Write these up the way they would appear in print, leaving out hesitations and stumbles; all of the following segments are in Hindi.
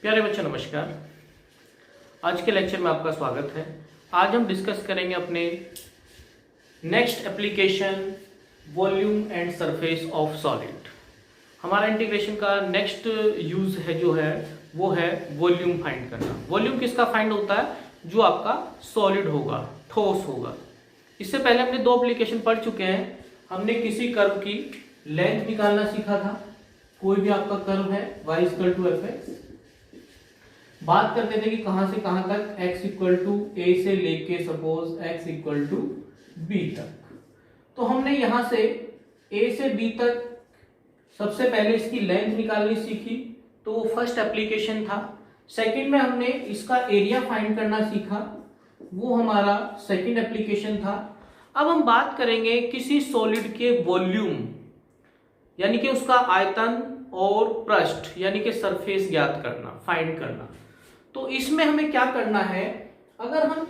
प्यारे बच्चों नमस्कार। आज के लेक्चर में आपका स्वागत है। आज हम डिस्कस करेंगे अपने next application volume and surface of solid. हमारा इंटीग्रेशन का नेक्स्ट यूज है जो है वो है वॉल्यूम फाइंड करना। वॉल्यूम किसका फाइंड होता है? जो आपका सॉलिड होगा, ठोस होगा। इससे पहले हमने दो एप्लीकेशन पढ़ चुके हैं। हमने किसी कर्व की लेंथ निकालना सीखा था। कोई भी आपका कर्व है y = fx, बात करते थे कि कहां से कहां तक, x = a से लेके सपोज x = b तक। तो हमने यहां से a से b तक सबसे पहले इसकी लेंथ निकालनी सीखी, तो वो फर्स्ट एप्लीकेशन था। सेकंड में हमने इसका एरिया फाइंड करना सीखा, वो हमारा सेकंड एप्लीकेशन था। अब हम बात करेंगे किसी सॉलिड के वॉल्यूम यानी कि उसका आयतन और पृष्ठ यानी कि सरफेस ज्ञात करना, फाइंड करना। तो इसमें हमें क्या करना है, अगर हम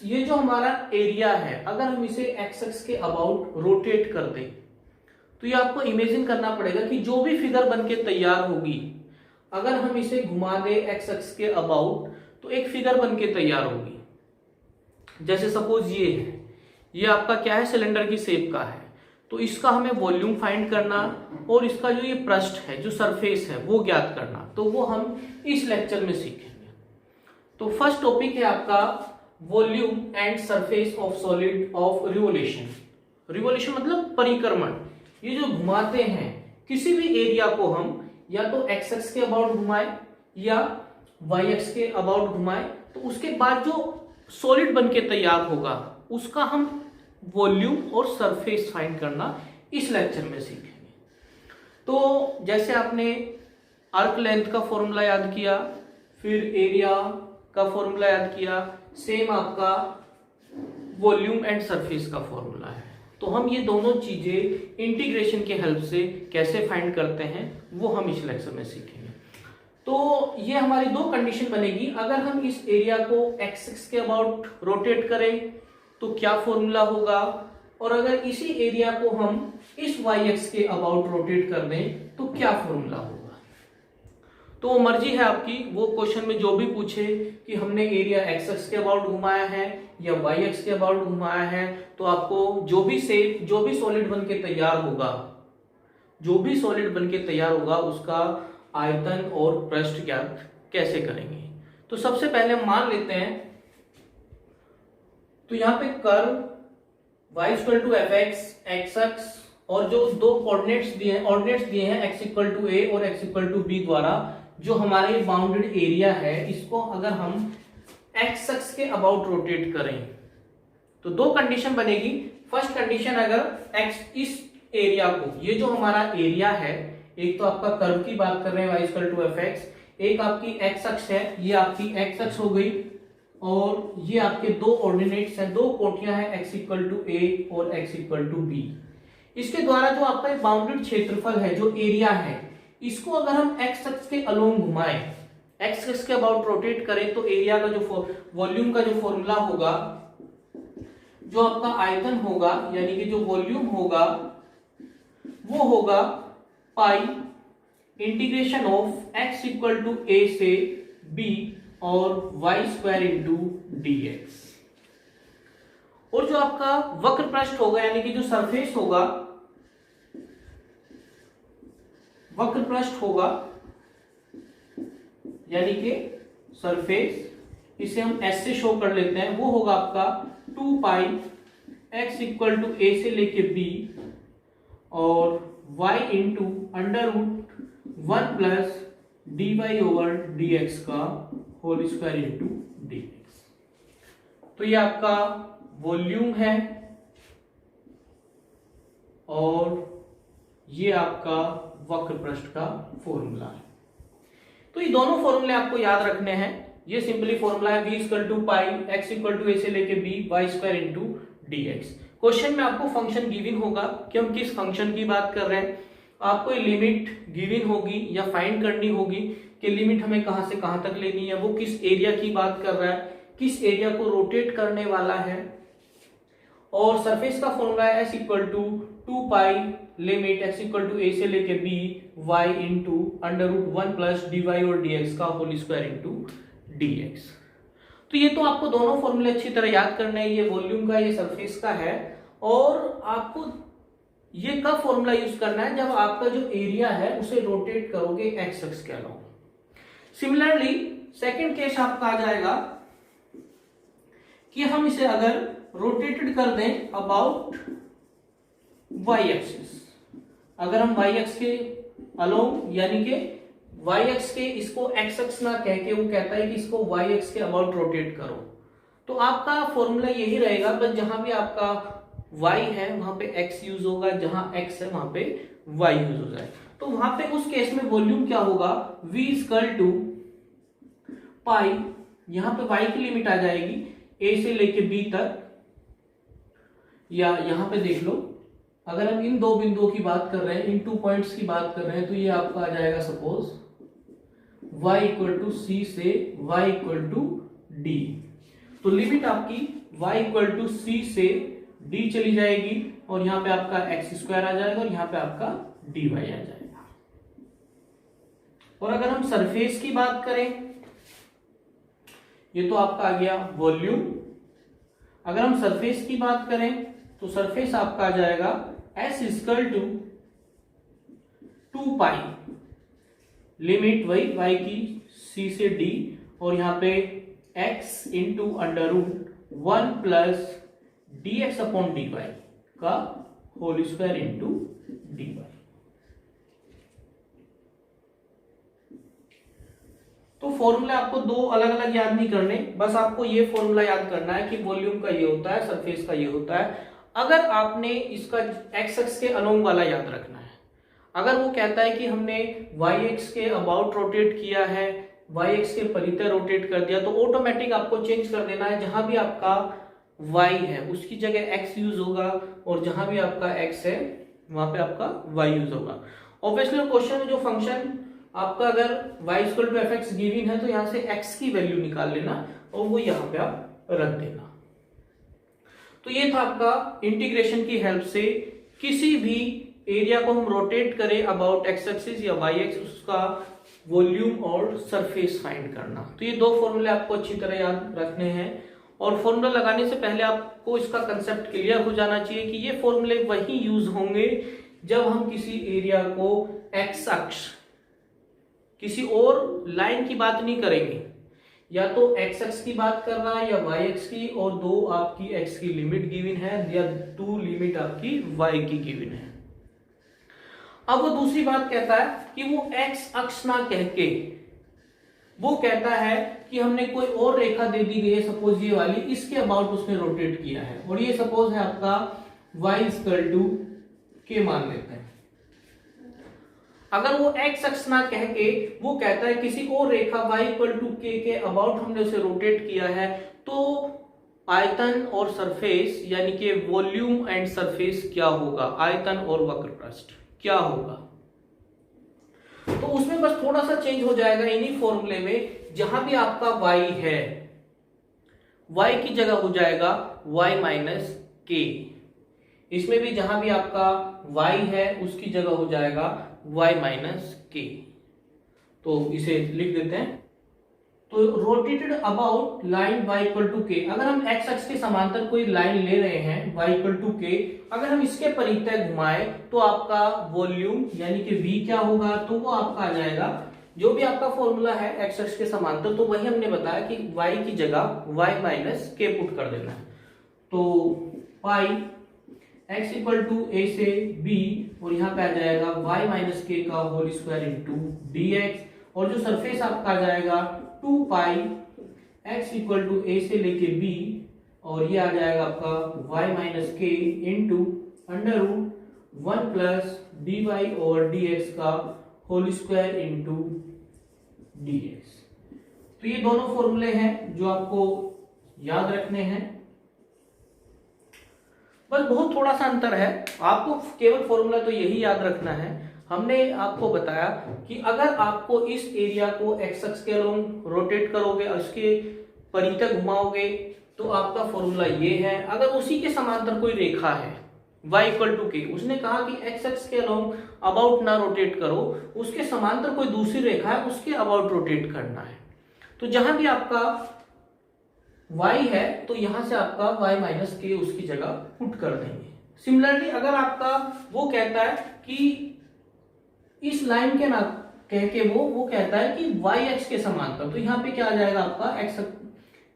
ये जो हमारा एरिया है अगर हम इसे एक्स एक्स के अबाउट रोटेट कर दें, तो ये आपको इमेजिन करना पड़ेगा कि जो भी फिगर बन के तैयार होगी, अगर हम इसे घुमा दें एक्स एक्स के अबाउट तो एक फिगर बन के तैयार होगी। जैसे सपोज ये है, ये आपका क्या है, सिलेंडर की शेप का है। तो इसका हमें वॉल्यूम फाइंड करना और इसका जो ये पृष्ठ है, जो सरफेस है, वो ज्ञात करना। तो वो हम इस लेक्चर में सीखेंगे। तो फर्स्ट टॉपिक है आपका volume and surface of solid of revolution. Revolution मतलब परिक्रमण। ये जो घुमाते हैं किसी भी एरिया को, हम या तो एक्स एक्स के अबाउट घुमाए या वाई एक्स के अबाउट घुमाए, तो उसके बाद जो सॉलिड बन के तैयार होगा उसका हम वॉल्यूम और सरफेस फाइंड करना इस लेक्चर में सीखेंगे। तो जैसे आपने आर्क लेंथ का फॉर्मूला याद किया, फिर एरिया का फॉर्मूला याद किया, सेम आपका वॉल्यूम एंड सरफेस का फॉर्मूला है। तो हम ये दोनों चीजें इंटीग्रेशन के हेल्प से कैसे फाइंड करते हैं वो हम इस लेक्चर में सीखेंगे। तो ये हमारी दो कंडीशन बनेगी। अगर हम इस एरिया को एक्स एक्स के अबाउट रोटेट करें तो क्या फॉर्मूला होगा, और अगर इसी एरिया को हम इस वाई एक्स के अबाउट रोटेट कर दें तो क्या फॉर्मूला होगा। तो मर्जी है आपकी, वो क्वेश्चन में जो भी पूछे कि हमने एरिया एक्स एक्स के अबाउट घुमाया है या वाई एक्स के अबाउट घुमाया है, तो आपको जो भी सॉलिड बन के तैयार होगा, जो भी सॉलिड बन के तैयार होगा उसका आयतन और पृष्ठ ज्ञात कैसे करेंगे। तो सबसे पहले हम मान लेते हैं, तो यहाँ पे curve y = fx, x x और जो दो ऑर्डिनेट्स दिए हैं x = a और x = b द्वारा जो हमारे बाउंडेड एरिया है, इसको अगर हम x एक्स के अबाउट रोटेट करें तो दो कंडीशन बनेगी। फर्स्ट कंडीशन, अगर x इस एरिया को, ये जो हमारा एरिया है, एक तो आपका कर्व की बात कर रहे हैं y = fx, एक आपकी x अक्ष है, ये आपकी x अक्ष हो गई, और ये आपके दो ऑर्डिनेट्स हैं, दो कोटियां हैं x = a और x = b। इसके द्वारा जो आपका बाउंडेड क्षेत्रफल है, जो एरिया है, इसको अगर हम x अक्ष के अलोंग घुमाएं, x अक्ष के अबाउट रोटेट करें, तो एरिया का जो वॉल्यूम का जो फॉर्मूला होगा, जो आपका आयतन होगा यानी कि जो वॉल्यूम होगा, वो होगा पाई इंटीग्रेशन ऑफ x = a से b और y² × dx। और जो आपका वक्र पृष्ठ होगा यानी कि जो सरफेस होगा, वक्र पृष्ठ होगा यानी कि सरफेस, इसे हम s से शो कर लेते हैं, वो होगा आपका 2 पाई x = a से लेके b और y × √1 + dy/dx का होल स्क्वायर × dx। तो ये आपका वॉल्यूम है और ये आपका वक्र पृष्ठ का फॉर्मूला है। तो ये दोनों फॉर्मूले आपको याद रखने हैं। ये सिंपली फॉर्मूला है v = पाई x = a से लेके b y² × dx। क्वेश्चन में आपको फंक्शन गिवन होगा कि हम किस फंक्शन की बात कर रहे हैं, आपको लिमिट गिवन होगी या फाइंड करनी होगी कि लिमिट हमें कहां से कहां तक लेनी है, वो किस एरिया की बात कर रहा है, किस एरिया को रोटेट करने वाला है, और सरफेस का फॉर्मूला है s = two pi limit x equal to A से लेके b y into under root 1 plus dy और dx का होल स्क्वायर इंटू dx। तो ये तो आपको दोनों फॉर्मूले अच्छी तरह याद करने हैं, ये वॉल्यूम का, ये सरफेस का है। और आपको ये कब फॉर्मूला यूज करना है, जब आपका जो एरिया है उसे रोटेट करोगे एक्स एक्स के अलाउंग। सिमिलरली सेकंड केस आपका आ जाएगा कि हम इसे अगर रोटेटेड कर दें अबाउट वाई एक्सिस, अगर हम वाई एक्स के अलोंग यानी कि वाई एक्स के इसको एक्स एक्स ना कह के वो कहता है कि इसको वाई एक्स के अबाउट रोटेट करो, तो आपका फॉर्मूला यही रहेगा, बस जहां भी आपका y है वहां पे x यूज होगा, जहां x है वहां पे y यूज हो जाए। तो वहां पे उस केस में वॉल्यूम क्या होगा, v इक्वल टू पाई, यहां पे y की लिमिट आ जाएगी a से लेके b तक, या यहां पे देख लो अगर हम इन दो बिंदुओं की बात कर रहे हैं, इन 2 पॉइंट्स की बात कर रहे हैं, तो ये आपका आ जाएगा suppose y equal to c से y इक्वल टू d। तो लिमिट आपकी y इक्वल टू c से d चली जाएगी और यहां पे आपका एक्स स्क्वायर आ जाएगा और यहां पे आपका dy आ जाएगा। और अगर हम सरफेस की बात करें, ये तो आपका आ गया वॉल्यूम। अगर हम सरफेस की बात करें तो सरफेस आपका आ जाएगा s equal to 2 pi limit वही y की c से d और यहां पे x into under root 1 plus dx upon dy का होल स्क्वायर इंटू dy। तो फॉर्मूला आपको दो अलग अलग याद नहीं करने, बस आपको ये फॉर्मूला याद करना है कि वॉल्यूम का ये होता है, सरफेस का ये होता है। अगर आपने इसका एक्स एक्स के अलोंग वाला याद रखना है, अगर वो कहता है कि हमने वाई एक्स के अबाउट रोटेट किया है, वाई एक्स के परिधि रोटेट कर दिया, तो ऑटोमेटिक आपको चेंज कर देना है, जहां भी आपका y है उसकी जगह x यूज होगा और जहां भी आपका x है वहां पे आपका y यूज होगा। ऑब्वियसली क्वेश्चन में जो फंक्शन आपका अगर y equal to fx given है तो यहां से x की वैल्यू निकाल लेना और वो यहां पे आप रख देना। तो ये था आपका इंटीग्रेशन की हेल्प से किसी भी एरिया को हम रोटेट करें अबाउट x एक्सिस या y एक्सिस, उसका वॉल्यूम और सरफेस फाइंड करना। तो ये दो फॉर्मूले आपको अच्छी तरह याद रखने हैं और फॉर्मूला लगाने से पहले आपको इसका कंसेप्ट क्लियर हो जाना चाहिए कि ये फॉर्मूले वही यूज होंगे जब हम किसी एरिया को एक्स अक्ष, किसी और लाइन की बात नहीं करेंगे, या तो एक्स अक्ष की बात कर रहा है या वाई एक्स की, और दो आपकी एक्स की लिमिट गिवन है या 2 लिमिट आपकी वाई की गिवन है। अब वो दूसरी बात कहता है कि वो एक्स अक्ष ना कह के वो कहता है कि हमने कोई और रेखा दे दी गई है, सपोज ये वाली, इसके अबाउट उसने रोटेट किया है और ये सपोज है आपका y इक्वल टू के मान लेते हैं। अगर वो x अक्ष ना कह के वो कहता है किसी और रेखा y इक्वल टू के अबाउट हमने उसे रोटेट किया है, तो आयतन और सरफेस यानी कि वॉल्यूम एंड सरफेस क्या होगा, आयतन और वक्र पृष्ठ क्या होगा। तो उसमें बस थोड़ा सा चेंज हो जाएगा इन्हीं फॉर्मूले में, जहां भी आपका y है y की जगह हो जाएगा y माइनस के, इसमें भी जहां भी आपका y है उसकी जगह हो जाएगा y माइनस के। तो इसे लिख देते हैं, तो rotated about line y equal to K, अगर हम x अक्ष के समांतर कोई लाइन ले रहे हैं y इक्वल टू के, अगर हम इसके परिधि घुमाए तो आपका वॉल्यूम यानी कि v क्या होगा, तो वो आपका आ जाएगा जो भी आपका फॉर्मूला है x अक्ष के समांतर, तो वही हमने बताया कि y की जगह y माइनस के पुट कर देना है। तो पाई x इक्वल टू a से b और यहाँ पे आ जाएगा y माइनस के का होल स्क्वायर इंटू dx, और जो सरफेस आपका आ जाएगा 2 pi x equal to a से लेके b और ये आ जाएगा आपका y minus K into under root 1 plus dy और dx का होल स्क्वायर इंटू dx। तो ये दोनों फॉर्मूले हैं जो आपको याद रखने हैं, बस बहुत थोड़ा सा अंतर है, आपको केवल फॉर्मूला तो यही याद रखना है। हमने आपको बताया कि अगर आपको इस एरिया को एक्स अक्ष के अलोंग रोटेट करोगे और उसके परिधि घुमाओगे तो आपका फॉर्मूला ये है। अगर उसी के समांतर कोई रेखा है y इक्वल टू के, उसने कहा कि एक्स एक्स के अलोंग अबाउट ना रोटेट करो, उसके समांतर कोई दूसरी रेखा है उसके अबाउट रोटेट करना है। तो जहां भी आपका y है तो यहां से आपका y माइनस के उसकी जगह पुट कर देंगे। सिमिलरली अगर आपका वो कहता है कि इस लाइन के ना कह के वो कहता है कि y x के समांतर, तो यहाँ पे क्या आ जाएगा आपका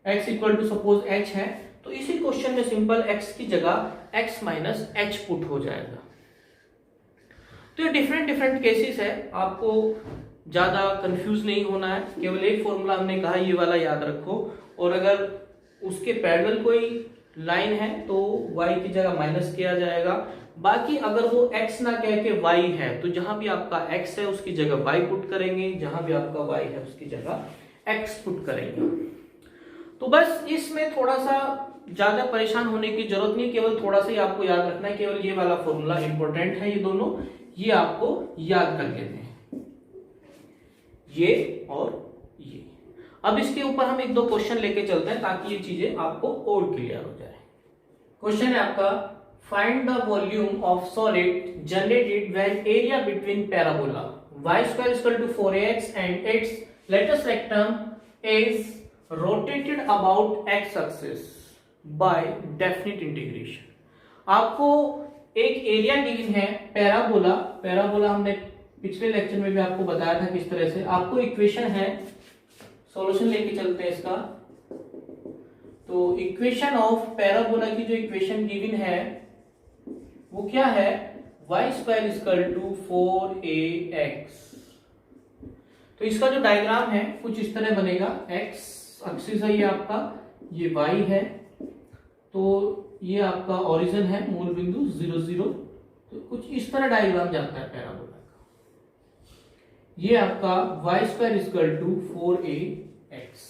x equal to suppose h है, तो इसी क्वेश्चन में सिंपल x की जगह x माइनस h पुट हो जाएगा। तो ये डिफरेंट केसेस है, आपको ज्यादा कंफ्यूज नहीं होना है, केवल एक फॉर्मूला हमने कहा ये वाला याद रखो, और अगर उसके पैरेलल कोई लाइन है तो y की जगह माइनस किया जाएगा। बाकी अगर वो x ना कह के y है तो जहां भी आपका x है उसकी जगह y पुट करेंगे, जहां भी आपका y है उसकी जगह x पुट करेंगे। तो बस इसमें थोड़ा सा ज्यादा परेशान होने की जरूरत नहीं, केवल थोड़ा सा ही आपको याद रखना है, केवल ये वाला फॉर्मूला इंपॉर्टेंट है, ये दोनों ये आपको याद कर लेते हैं, ये और ये। अब इसके ऊपर हम एक दो क्वेश्चन लेके चलते हैं ताकि ये चीजें आपको और क्लियर हो जाए। क्वेश्चन है आपका, find the volume of solid generated when area between parabola y square is equal to 4ax and its latest rectum is rotated about x axis by definite integration। आपको एक एरिया गिवन है पैराबोला हमने पिछले लेक्चर में भी आपको बताया था किस तरह से। आपको इक्वेशन है, सॉल्यूशन लेके चलते हैं इसका। तो इक्वेशन ऑफ पैराबोला की जो इक्वेशन गिवन है वो क्या है, y square equal to 4ax। तो इसका जो डायग्राम है कुछ इस तरह बनेगा, x एक्सिस है ये आपका, ये y है, तो ये आपका ओरिजिन है मूल बिंदु 0 0, तो कुछ इस तरह डायग्राम जाता है पैराबोला का। ये आपका y square equal to 4ax।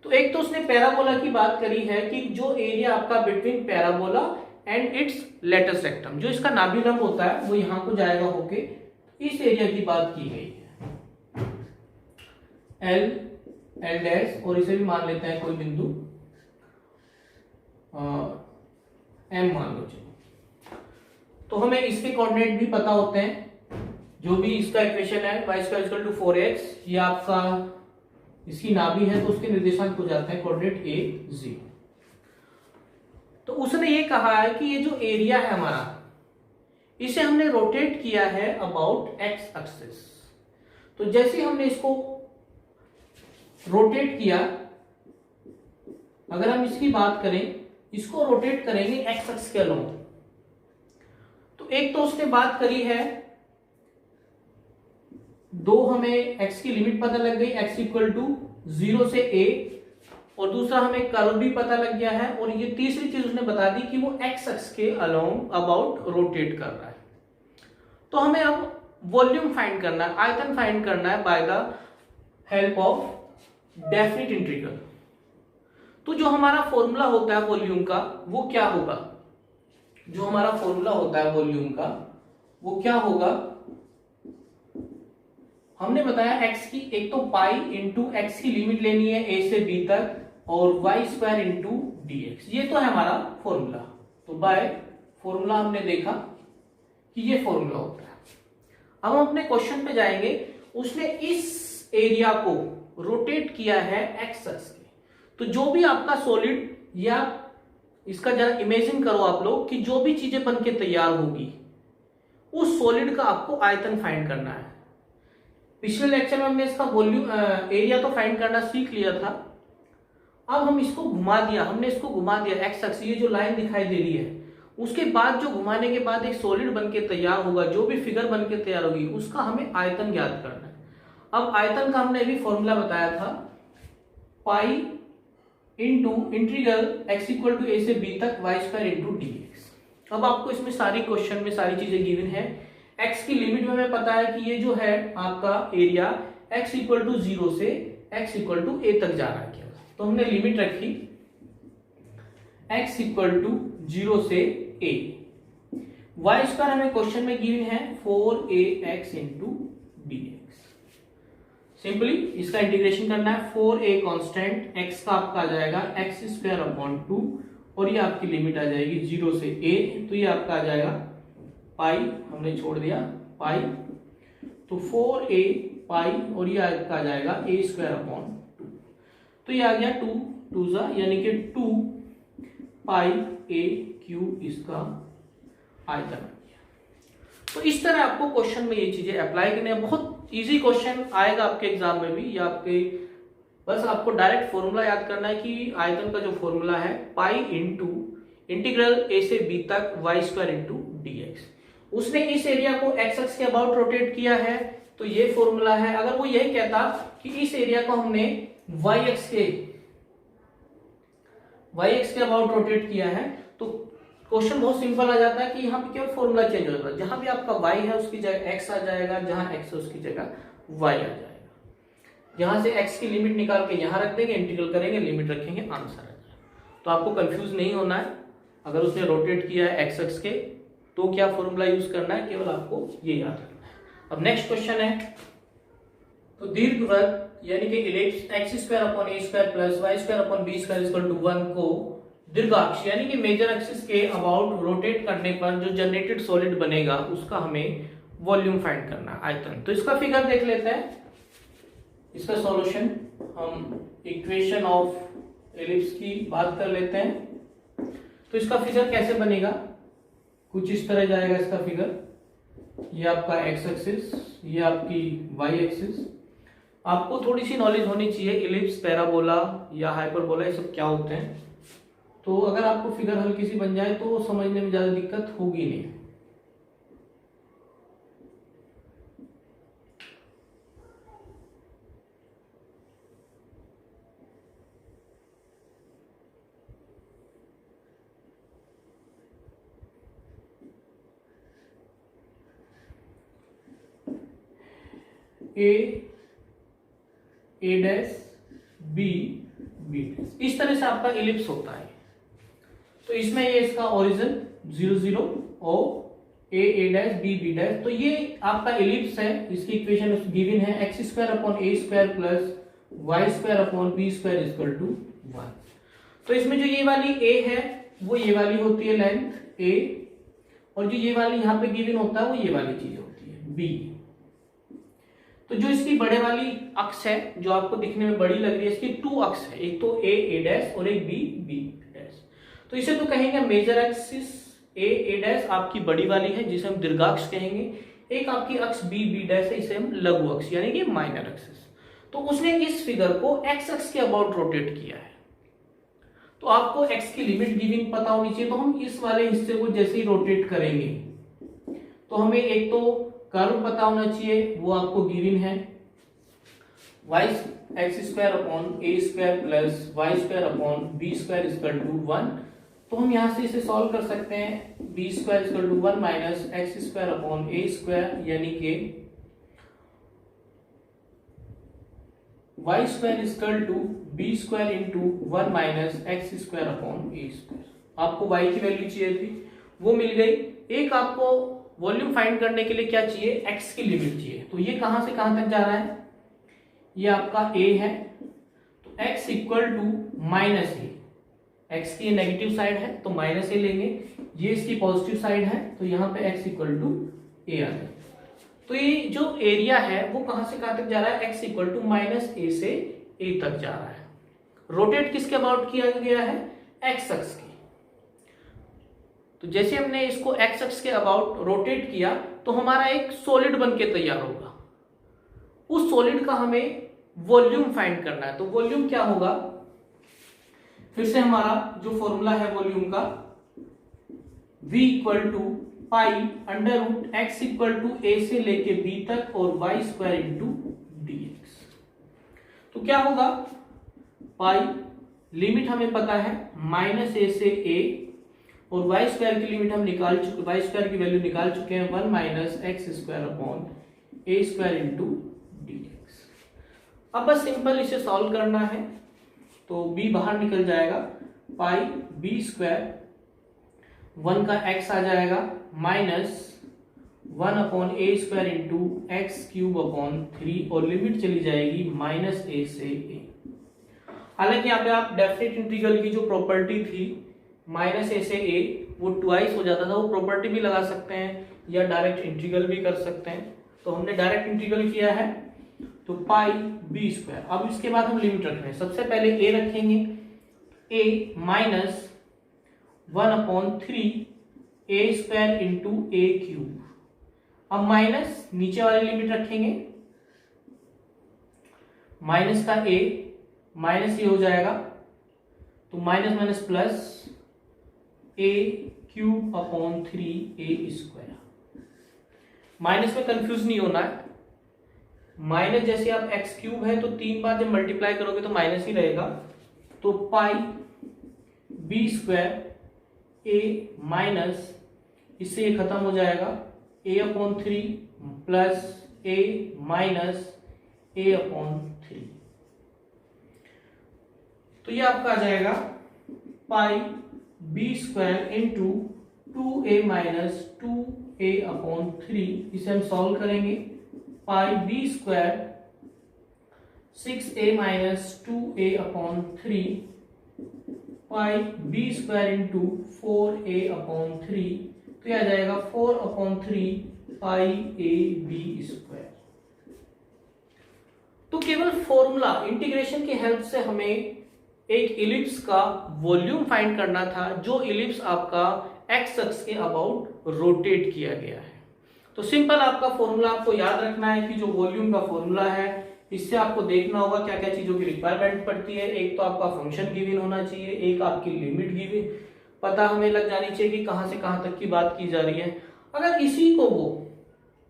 तो एक तो उसने पैराबोला की बात करी है कि जो एरिया आपका between parabola and it's latus rectum, जो इसका नाभिलंब होता है वो यहां को जाएगा होके, इस एरिया की बात की गई है एल डैश, और इसे भी मान लेते हैं कोई बिंदु एम मान लो चलो। तो हमें इसके कोऑर्डिनेट भी पता होते हैं, जो भी इसका इक्वेशन है y square equal to 4x, ये आपका इसकी नाभि है तो उसके निर्देशांक हो जाते हैं कोऑर्डिनेट a 0। तो उसने ये कहा है कि ये जो एरिया है हमारा, इसे हमने रोटेट किया है अबाउट एक्स एक्सिस। तो जैसे हमने इसको रोटेट किया, अगर हम इसकी बात करें, इसको रोटेट करेंगे एक्स एक्स के अलोंग, तो एक तो उसने बात करी है दो, हमें एक्स की लिमिट पता लग गई, एक्स इक्वल टू 0 से a, और दूसरा हमें कर्व भी पता लग गया है, और ये तीसरी चीज उसने बता दी कि वो एक्स एक्स के अलोंग अबाउट रोटेट कर रहा है। तो हमें अब वॉल्यूम फाइंड करना है, आयतन फाइंड करना है by the help of definite integral. तो जो हमारा फॉर्मूला होता है वॉल्यूम का वो क्या होगा, जो हमारा फॉर्मूला होता है वॉल्यूम का वो क्या होगा, हमने बताया x की एक तो पाई इंटू एक्स की लिमिट लेनी है a से b तक, और y स्क्वायर इंटू dx, ये तो है हमारा फॉर्मूला। तो बाय फॉर्मूला हमने देखा कि ये फॉर्मूला होता है। अब हम अपने क्वेश्चन पे जाएंगे, उसने इस एरिया को रोटेट किया है एक्स एक्स के। तो जो भी आपका सॉलिड, या इसका जरा इमेजिन करो आप लोग कि जो भी चीजें बन के तैयार होगी उस सॉलिड का आपको आयतन फाइंड करना है। पिछले लेक्चर में हमने इसका वॉल्यूम एरिया तो फाइंड करना सीख लिया था। अब हम इसको घुमा दिया, हमने इसको घुमा दिया एक्स एक्स, ये जो लाइन दिखाई दे रही है, उसके बाद जो घुमाने के बाद एक सॉलिड बन के तैयार होगा, जो भी फिगर बन के तैयार होगी उसका हमें आयतन ज्ञात करना है। अब आयतन का हमने अभी फॉर्मूला बताया था, pi into integral x equal to a से b तक y स्क्वायर इंटू dx। अब आपको इसमें सारी क्वेश्चन में सारी चीजें गिवन है। x की लिमिट में हमें पता है कि ये जो है आपका एरिया x इक्वल टू 0 से x इक्वल टू a तक जा रहा है क्या, तो हमने लिमिट रखी x इक्वल टू 0 से a। y स्क्वायर हमें क्वेश्चन में गिवन है 4ax इंटू dx। सिंपली इसका इंटीग्रेशन करना है, 4a कांस्टेंट, x का आपका आ जाएगा x स्क्वायर अपॉन 2, और ये आपकी लिमिट आ जाएगी 0 से a, तो ये आपका आ जाएगा पाई, हमने छोड़ दिया पाई, तो 4a पाई, और ये आपका आ जाएगा a स्क्वायर अपॉन 2, तो ये आ गया 2 2 यानी कि 2 पाई a क्यूब इसका आयतन। तो इस तरह आपको क्वेश्चन में ये चीजें अप्लाई करनी है। बहुत इजी क्वेश्चन आएगा आपके एग्जाम में भी, या आपके बस आपको डायरेक्ट फॉर्मूला याद करना है कि आयतन का जो फॉर्मूला है पाई इंटू इंटीग्रल a से b तक y square into d x. उसने इस एरिया को एक्स एक्स के अबाउट रोटेट किया है, तो ये फॉर्मूला है। अगर वो यही कहता कि इस एरिया को हमने वाई एक्स के अबाउट रोटेट किया है, तो क्वेश्चन बहुत सिंपल आ जाता है कि यहाँ पे केवल फॉर्मूला चेंज हो जाता है। जहां भी आपका y है उसकी जगह x आ जाएगा, जहां x है उसकी जगह y आ जाएगा। यहां से x की लिमिट निकाल के यहां रख देंगे, इंटीग्रल करेंगे, लिमिट रखेंगे, आंसर आ जाएगा। तो आपको कंफ्यूज नहीं होना है। अगर उसने रोटेट किया है x एक्स के, तो क्या फॉर्मूला यूज करना है, केवल आपको ये याद रखना है। अब नेक्स्ट क्वेश्चन है, तो दीर्घवृत्त यानी कि ellipse x square upon A square plus y square upon b square equal to 1 को दीर्घाक्ष यानी कि मेजर एक्सिस के अबाउट रोटेट करने पर जो जनरेटेड सॉलिड बनेगा उसका हमें वॉल्यूम फाइंड करना है, आयतन। तो इसका फिगर देख लेते हैं। इसका सॉल्यूशन हम इक्वेशन ऑफ एलिप्स की बात कर लेते हैं। तो इसका फिगर कैसे बनेगा, कुछ इस तरह जाएगा इसका फिगर। ये आपका एक्स एक्सिस, ये आपकी वाई एक्सिस। आपको थोड़ी सी नॉलेज होनी चाहिए एलिप्स, पैराबोला या हाइपरबोला, ये सब क्या होते हैं। तो अगर आपको फिगर हल्की सी बन जाए तो समझने में ज्यादा दिक्कत होगी नहीं। ए डैश बी बी डैश, इस तरह से आपका इलिप्स होता है। तो इसमें ये इसका ओरिजिन 0 0 और ए डैश बी डैश, तो ये आपका इलिप्स है। इसकी इक्वेशन गिवन है x square upon A square plus y square upon b square equal to 1। तो इसमें जो ये वाली ए है वो ये वाली होती है लेंथ ए, और जो ये वाली यहाँ पे गिवन होता है वो ये वाली चीज होती है बी। तो जो इसकी बड़े वाली अक्ष है जो आपको दिखने में बड़ी लग रही है, इसकी 2 अक्ष है, एक तो ए डैश और एक बी डैश। तो इसे तो कहेंगे मेजर एक्सिस ए डैश आपकी बड़ी वाली है जिसे हम दीर्घाक्ष कहेंगे। एक आपकी अक्ष बी डैश है, इसे हम लघु अक्ष यानी कि माइनर एक्सिस। तो उसने इस फिगर को एक्स अक्ष के अबाउट रोटेट किया है। तो आपको एक्स की लिमिट गिवन पता होनी चाहिए। तो हम इस वाले हिस्से को जैसे ही रोटेट करेंगे तो हमें एक तो कर्व पता होना चाहिए, वो आपको गिवन है y x square upon A square plus y square upon b square equal to 1। तो हम यहां से इसे सॉल्व कर सकते हैं। B square equal to 1 minus x square upon A square यानी कि y square equal to b square into 1 minus x square upon A square. आपको वाई की वैल्यू चाहिए थी, वो मिल गई। एक आपको वॉल्यूम फाइंड करने के लिए क्या चाहिए, एक्स की लिमिट चाहिए। तो ये कहां से कहां तक जा रहा है, ये आपका a है, तो x equal to minus a. X की नेगेटिव साइड है तो माइनस ए लेंगे, ये इसकी पॉजिटिव साइड है तो यहाँ पे x इक्वल टू ए आ जाए। तो ये जो एरिया है वो कहां से कहां तक जा रहा है, x इक्वल टू माइनस ए से a तक जा रहा है। रोटेट किसके अबाउट किया गया है, x अक्ष के। तो जैसे हमने इसको x अक्ष के अबाउट रोटेट किया तो हमारा एक सॉलिड बन के तैयार होगा। उस सॉलिड का हमें वॉल्यूम फाइंड करना है। तो वॉल्यूम क्या होगा, फिर से हमारा जो फॉर्मूला है वॉल्यूम का, v equal to pi under root x equal to A से लेके b तक और y square into d x. तो क्या होगा, पाई लिमिट हमें पता है माइनस ए से a, और वाई स्क्वायर की लिमिट हम निकाल चुके, वाई स्क्वायर की वैल्यू निकाल चुके हैं 1 माइनस एक्स स्क्वायर अपॉन ए स्क्वायर इंटू डी एक्स। अब बस सिंपल इसे सॉल्व करना है। तो b बाहर निकल जाएगा, पाई बी स्क्वायर 1 का x आ जाएगा माइनस 1 अपॉन ए square into x cube upon 3, और लिमिट चली जाएगी माइनस ए से a। हालांकि यहाँ पे आप डेफिनेट इंटीग्रल की जो प्रॉपर्टी थी माइनस ए से ए वो ट्वाइस हो जाता था, वो प्रॉपर्टी भी लगा सकते हैं या डायरेक्ट इंटीग्रल भी कर सकते हैं। तो हमने डायरेक्ट इंटीग्रल किया है तो पाई बी स्क्वायर। अब इसके बाद हम लिमिट रख रहे हैं, सबसे पहले ए रखेंगे, ए माइनस 1/3 ए स्क्वायर इंटू ए क्यूब। अब माइनस नीचे वाली लिमिट रखेंगे, माइनस का ए माइनस ये हो जाएगा तो माइनस माइनस प्लस ए क्यूब अपॉन 3 ए स्क्वायर। माइनस में कंफ्यूज नहीं होना है, माइनस जैसे आप एक्स क्यूब है तो 3 बार जब मल्टीप्लाई करोगे तो माइनस ही रहेगा। तो pi B square A minus, इससे ये खत्म हो जाएगा, A upon 3 plus A minus A upon 3। तो ये आपका आ जाएगा pi B square into 2a minus 2a upon 3। इसे हम सॉल्व करेंगे, pi B square 6a minus 2a upon 3 pi B square into 4a upon 3। तो यह आ जाएगा 4 upon 3 pi A B square. तो केवल फॉर्मूला इंटीग्रेशन की हेल्प से हमें एक इलिप्स का वॉल्यूम फाइंड करना था, जो इलिप्स आपका एक्स अक्ष के अबाउट रोटेट किया गया है। तो सिंपल आपका फॉर्मूला आपको याद रखना है कि जो वॉल्यूम का फॉर्मूला है, इससे आपको देखना होगा क्या क्या चीजों की रिक्वायरमेंट पड़ती है। एक तो आपका फंक्शन गिवन होना चाहिए, एक आपकी लिमिट गिवन पता हमें लग जानी चाहिए कि कहां से कहां तक की बात की जा रही है। अगर इसी को वो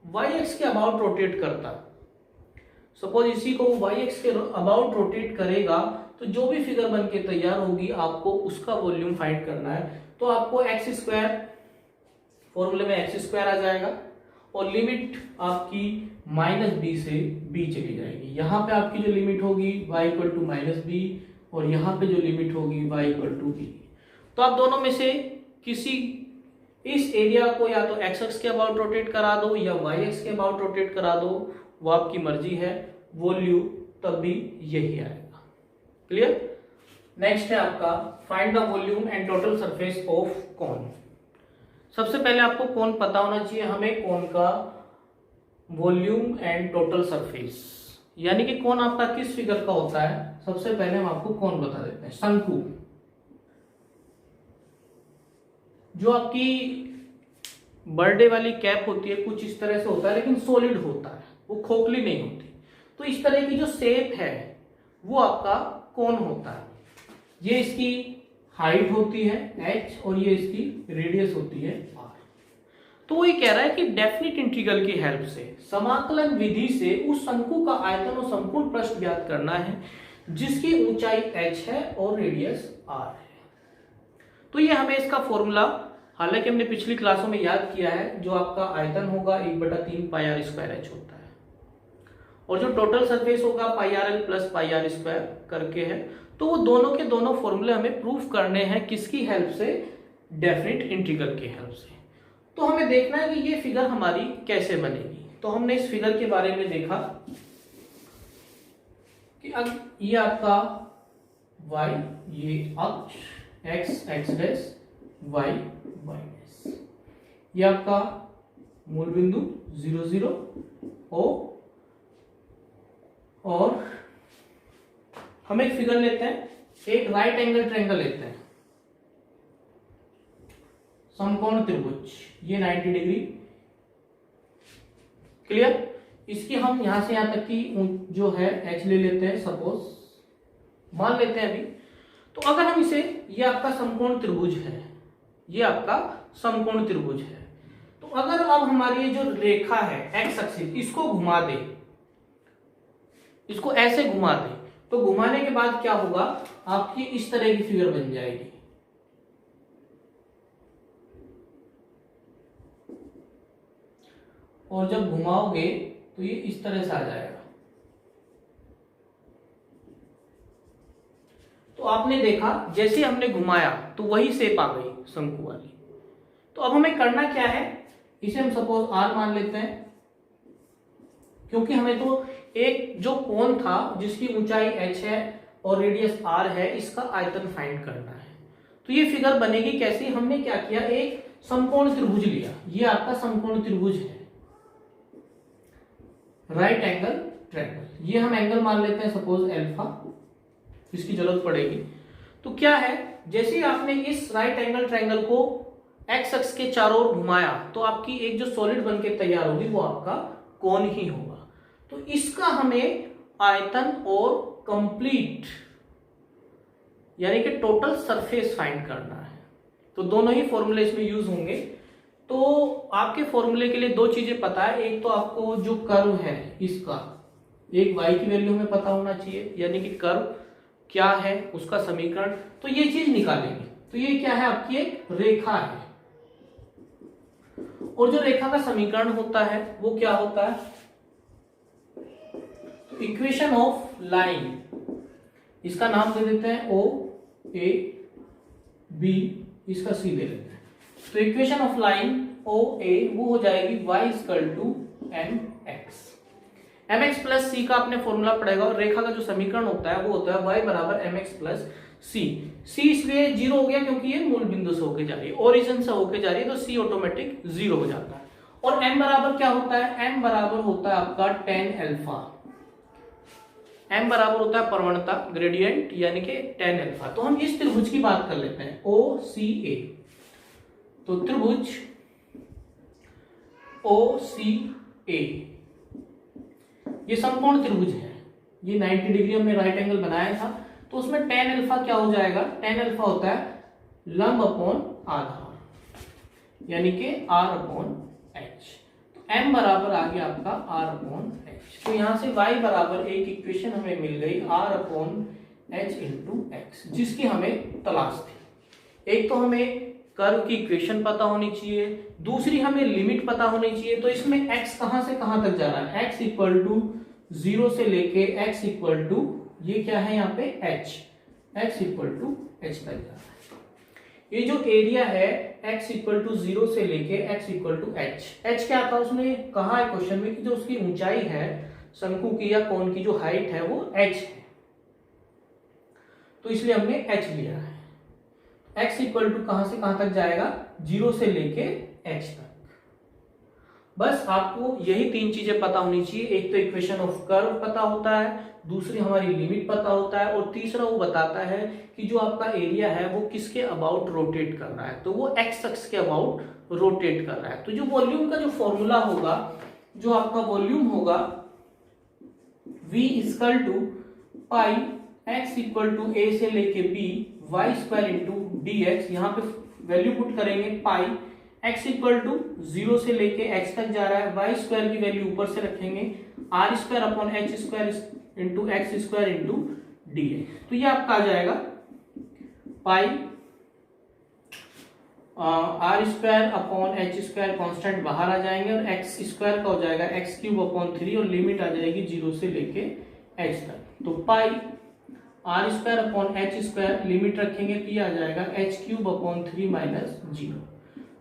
वाई एक्स के अबाउट रोटेट करता, सपोज इसी को वो वाई एक्स के अबाउट रोटेट करेगा, तो जो भी फिगर बन के तैयार होगी आपको उसका वॉल्यूम फाइंड करना है। तो आपको एक्स स्क्वायर, फॉर्मूले में एक्स स्क्वायर आ जाएगा और लिमिट आपकी माइनस बी से बी चली जाएगी। यहां पे आपकी जो लिमिट होगी y equal to minus b और यहां पे जो लिमिट होगी y इक्वल टू बी। तो आप दोनों में से किसी इस एरिया को या तो एक्स एक्स के अबाउट रोटेट करा दो या वाई एक्स के अबाउट रोटेट करा दो, वो आपकी मर्जी है, वॉल्यूम तब भी यही आएगा। क्लियर? नेक्स्ट है आपका find the volume and total surface of cone. सबसे पहले आपको कोन पता होना चाहिए हमें, कोन का वॉल्यूम एंड टोटल सरफेस, यानी कि कोन आपका किस फिगर का होता है। सबसे पहले हम आपको कोन बता देते हैं। शंकु, जो आपकी बर्थडे वाली कैप होती है कुछ इस तरह से होता है, लेकिन सॉलिड होता है, वो खोखली नहीं होती। तो इस तरह की जो शेप है वो आपका कोन होता है। ये इसकी हाइट होती है h और ये इसकी रेडियस होती है r। तो वो ये कह रहा है कि डेफिनिट इंटीग्रल की हेल्प से, समाकलन विधि से उस शंकु का आयतन और संपूर्ण पृष्ठ ज्ञात करना है जिसकी ऊंचाई h है और रेडियस r है। तो ये हमें इसका फॉर्मूला, हालांकि हमने पिछली क्लासों में याद किया है, जो आपका आयतन होगा 1/3 पाई आर स्क्वायर एच होता है और जो टोटल सरफेस होगा pi R L plus pi R square करके है। तो वो दोनों के दोनों फॉर्मूले हमें प्रूफ करने हैं, किसकी हेल्प से? डेफिनिट इंटीग्रल की हेल्प से। तो हमें देखना है कि ये फिगर हमारी कैसे बनेगी। तो हमने इस फिगर के बारे में देखा कि अब ये आपका y, ये अक्ष x x dash, y y dash, ये आपका मूल बिंदु 0 0 O। और हम एक फिगर लेते हैं, एक राइट एंगल ट्रायंगल लेते हैं, समकोण त्रिभुज, ये 90 डिग्री। क्लियर? इसकी हम यहां से यहां तक की जो है h ले लेते हैं, सपोज मान लेते हैं अभी। तो अगर हम इसे, ये आपका समकोण त्रिभुज है, ये आपका समकोण त्रिभुज है। तो अगर अब हमारी ये जो रेखा है x एक्सिस, इसको घुमा दे, इसको ऐसे घुमा दे, तो घुमाने के बाद क्या होगा, आपकी इस तरह की फिगर बन जाएगी। और जब घुमाओगे तो ये इस तरह से आ जाएगा। तो आपने देखा जैसे हमने घुमाया तो वही शेप आ गई शंकु वाली। तो अब हमें करना क्या है, इसे हम सपोज r मान लेते हैं, क्योंकि हमें तो एक जो कोण था जिसकी ऊंचाई h है और रेडियस r है, इसका आयतन फाइंड करना है। तो ये फिगर बनेगी कैसी, हमने क्या किया, एक समकोण त्रिभुज लिया, ये आपका समकोण त्रिभुज है, राइट एंगल ट्रायंगल, ये हम एंगल मान लेते हैं सपोज अल्फा, इसकी जरूरत पड़ेगी। तो क्या है, जैसे ही आपने इस राइट एंगल ट्रायंगल को एक्स अक्ष के चारों ओर घुमाया तो आपकी एक जो सॉलिड बनके तैयार होगी वो आपका कोन ही होगा। तो इसका हमें आयतन और कंप्लीट यानी कि टोटल सरफेस फाइंड करना है। तो दोनों ही फॉर्मूले इसमें यूज होंगे। तो आपके फॉर्मूले के लिए दो चीजें पता है, एक तो आपको जो कर्व है इसका एक y की वैल्यू में पता होना चाहिए, यानी कि कर्व क्या है उसका समीकरण, तो ये चीज निकालेंगे। तो ये क्या है, आपकी एक रेखा है, और जो रेखा का समीकरण होता है वो क्या होता है, तो इक्वेशन ऑफ लाइन, इसका नाम दे देते हैं ओ ए बी, इसका सी दे देते हैं। तो equation of line O A वो हो जाएगी y equal to M x plus C का आपने फॉर्मूला पड़ेगा, और रेखा का जो समीकरण होता है वो होता है y बराबर एम एक्स प्लस सी। सी इसलिए जीरो हो गया क्योंकि ये मूल बिंदु से होके जा रही है, ओरिजिन से होके जा रही है, तो सी ऑटोमेटिक जीरो हो जाता है। और m बराबर क्या होता है, m बराबर होता है आपका tan अल्फा, m बराबर होता है प्रवणता ग्रेडियंट यानी कि tan अल्फा। तो हम इस त्रिभुज की बात कर लेते हैं OCA। तो त्रिभुज OCA ये समकोण त्रिभुज है, ये 90 डिग्री हमने राइट एंगल बनाया था, तो उसमें tan अल्फा क्या हो जाएगा, tan अल्फा होता है लंब अपॉन आधार यानी कि r अपॉन h। तो m बराबर आ गया आपका r अपॉन h। तो यहां से y बराबर एक इक्वेशन हमें मिल गई r upon h into x, जिसकी हमें तलाश थी। एक तो हमें कर्व की इक्वेशन पता होनी चाहिए, दूसरी हमें लिमिट पता होनी चाहिए। तो इसमें x कहां से कहां तक जा रहा है, x इक्वल टू 0 से लेके x इक्वल टू ये क्या है यहाँ पे x इक्वल टू h तक जा रहा है। ये जो एरिया है x इक्वल टू 0 से लेके x इक्वल टू h क्या था, उसने कहा है क्वेश्चन में कि जो उसकी ऊंचाई है शंकु की या कोन की जो हाइट है वो h है, तो इसलिए हमने h लिया है। x इक्वल टू कहां से कहां तक जाएगा, 0 से लेके h तक। बस आपको यही तीन चीजें पता होनी चाहिए, एक तो इक्वेशन ऑफ कर्व पता होता है, दूसरी हमारी लिमिट पता होता है, और तीसरा वो बताता है कि जो आपका एरिया है वो किसके अबाउट रोटेट कर रहा है, तो वो एक्स एक्स के अबाउट रोटेट कर रहा है। तो जो वॉल्यूम का जो फॉर्मूला होगा, जो आपका वॉल्यूम होगा v equal to pi x equal to a से लेके b y square into d x, यहाँ पे वैल्यू पुट करेंगे पाई, x इक्वल टू 0 से लेके x तक जा रहा है, y स्क्वायर की वैल्यू ऊपर से रखेंगे, r square upon h square into x square into d x. तो ये आपका आ जाएगा पाई r square upon h square constant बाहर आ जाएंगे, और x स्क्वायर का हो जाएगा x क्यूब अपॉन 3, और लिमिट आ जाएगी 0 से लेके h तक। तो पाई r square upon h square limit रखेंगे तो ये आ जाएगा h क्यूब अपॉन 3 माइनस 0।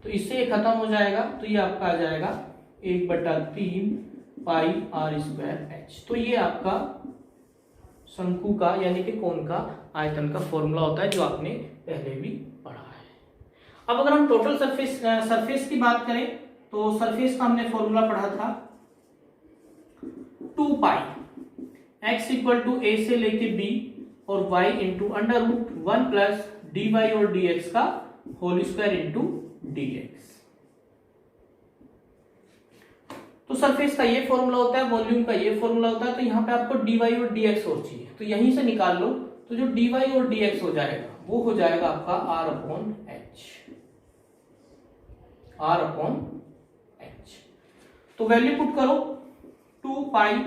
तो इससे ये खत्म हो जाएगा, तो ये आपका आ जाएगा 1/3 पाई r स्क्वायर h। तो ये आपका शंकु का यानी कि कोन का आयतन का फॉर्मूला होता है, जो आपने पहले भी पढ़ा है। अब अगर हम टोटल सरफेस की बात करें, तो सरफेस का हमने फॉर्मूला पढ़ा था 2 pi x equal to a से लेके b और y into under root 1 plus d y और डी एक्स का whole square into d x. तो सरफेस का ये फॉर्मूला होता है, वॉल्यूम का ये फॉर्मूला होता है। तो यहाँ पे आपको डी वाई और डी एक्स और चाहिए, तो यहीं से निकाल लो। तो जो डी वाई और डी एक्स हो जाएगा वो हो जाएगा आपका r upon h, r upon h. तो वैल्यू पुट करो 2 पाई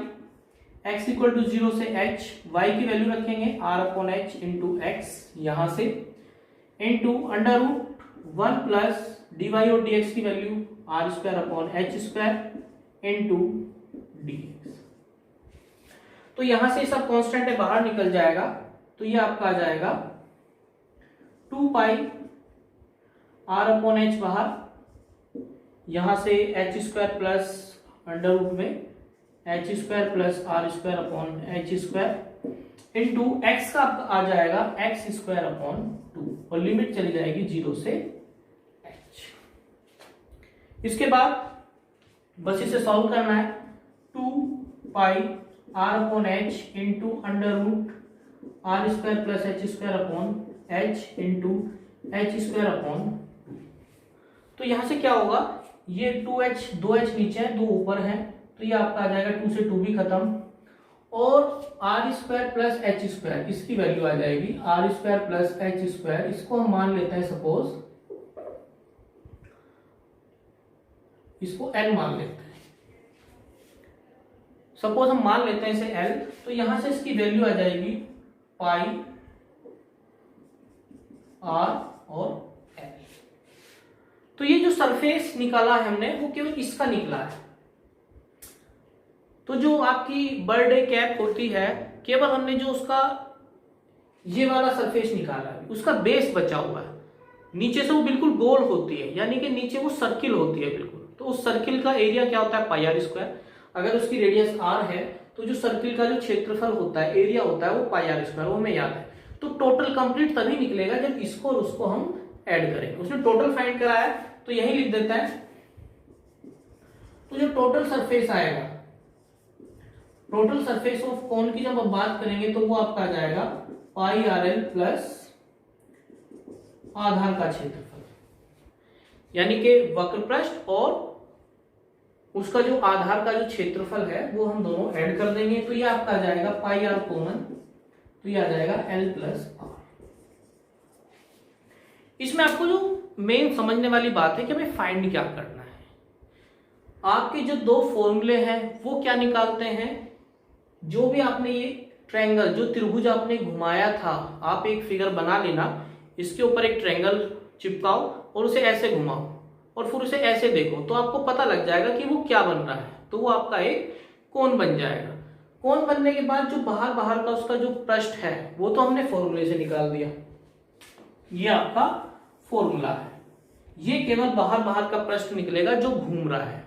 x इक्वल टू 0 से h, y की वैल्यू रखेंगे r upon h into x यहां से, into under root 1 plus d y और डी एक्स की value r square upon H square into d x. तो यहां से सब कांस्टेंट है बाहर निकल जाएगा, तो ये आपका आ जाएगा 2 पाई r अपॉन एच बाहर, यहां से H square plus under root में H square plus R square upon H square into X का आ जाएगा एक्स स्क्वायर अपॉन 2। और लिमिट चली जाएगी 0 से h। इसके बाद बस इसे सॉल्व करना है। 2 pi r upon h into under root r square plus h square upon h into h square upon 2। तो यहां से क्या होगा, ये 2h 2h नीचे है, 2 ऊपर है, तो ये आपका आ जाएगा 2 से 2 भी खत्म, और r square plus h square इसकी वैल्यू आ जाएगी r square plus h square. इसको हम मान लेते हैं सपोज, इसको एल मान लेते हैं, सपोज हम मान लेते हैं इसे एल। तो यहां से इसकी वैल्यू आ जाएगी पाई आर और एल। तो ये जो सरफेस निकाला है हमने वो केवल इसका निकला है। तो जो आपकी बर्थडे कैप होती है, केवल हमने जो उसका ये वाला सरफेस निकाला है, उसका बेस बचा हुआ है, नीचे से वो बिल्कुल गोल होती है, यानी कि नीचे वो सर्किल होती है बिल्कुल। तो उस सर्किल का एरिया क्या होता है, पाई आर स्क्वायर। अगर उसकी रेडियस आर है तो जो सर्किल का जो क्षेत्रफल होता है, एरिया होता है, वो पाई आर स्क्वायर, वो हमें याद है। तो टोटल कंप्लीट तभी निकलेगा जब इसको और उसको हम ऐड करेंगे। उसने टोटल फाइंड करा है तो यही लिख देता है। तो जो टोटल सरफेस आएगा, टोटल सरफेस ऑफ कोन की जब आप बात करेंगे तो वो आपका आ जाएगा पाई आर एल प्लस आधार का क्षेत्रफल, यानी कि वक्र पृष्ठ और उसका जो आधार का जो क्षेत्रफल है वो हम दोनों ऐड कर देंगे। तो ये आपका आ जाएगा पाई आर कॉमन, तो ये आ जाएगा एल प्लस आर। इसमें आपको जो मेन समझने वाली बात है कि हमें फाइंड क्या करना है। आपके जो दो फॉर्मूले हैं वो क्या निकालते हैं, जो भी आपने ये ट्रायंगल, जो त्रिभुज आपने घुमाया था, आप एक फिगर बना लेना, इसके ऊपर एक ट्रायंगल चिपकाओ और उसे ऐसे घुमाओ और फिर उसे ऐसे देखो, तो आपको पता लग जाएगा कि वो क्या बन रहा है। तो वो आपका एक कोन बन जाएगा। कोन बनने के बाद जो बाहर बाहर का उसका जो पृष्ठ है वो तो हमने फॉर्मूले से निकाल दिया, ये आपका फॉर्मूला है। ये केवल बाहर बाहर का पृष्ठ निकलेगा जो घूम रहा है।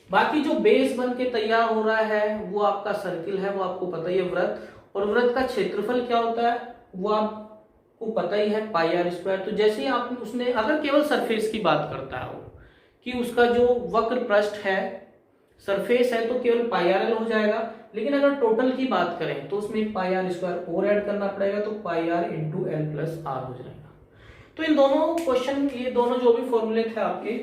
बाकी जो बेस बन के तैयार हो रहा है वो आपका सर्किल है, वो आपको पता ही है, वृत्त। और वृत्त का क्षेत्रफल क्या होता है वो आपको पता ही है, पाई आर स्क्वायर। तो जैसे ही आप उसने अगर केवल सरफेस की बात करता है वो, कि उसका जो वक्र पृष्ठ है, सरफेस है, तो केवल पाई आर एल हो जाएगा। लेकिन अगर टोटल की बात करें तो उसमें पाई आर स्क्वायर और ऐड करना पड़ेगा, तो pi R into L plus R हो जाएगा। तो इन दोनों क्वेश्चन, ये दोनों जो भी फॉर्मूले थे आपके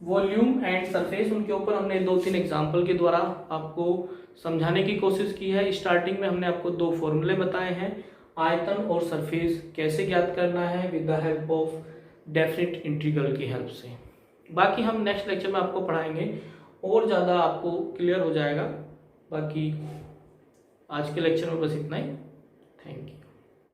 वॉल्यूम एंड सरफेस, उनके ऊपर हमने 2-3 एग्जाम्पल के द्वारा आपको समझाने की कोशिश की है। स्टार्टिंग में हमने आपको 2 फॉर्मूले बताए हैं, आयतन और सरफेस कैसे ज्ञात करना है with the help of definite integral की हेल्प से। बाकी हम नेक्स्ट लेक्चर में आपको पढ़ाएंगे और ज़्यादा आपको क्लियर हो जाएगा। बाकी आज के लेक्चर में बस इतना ही। Thank you.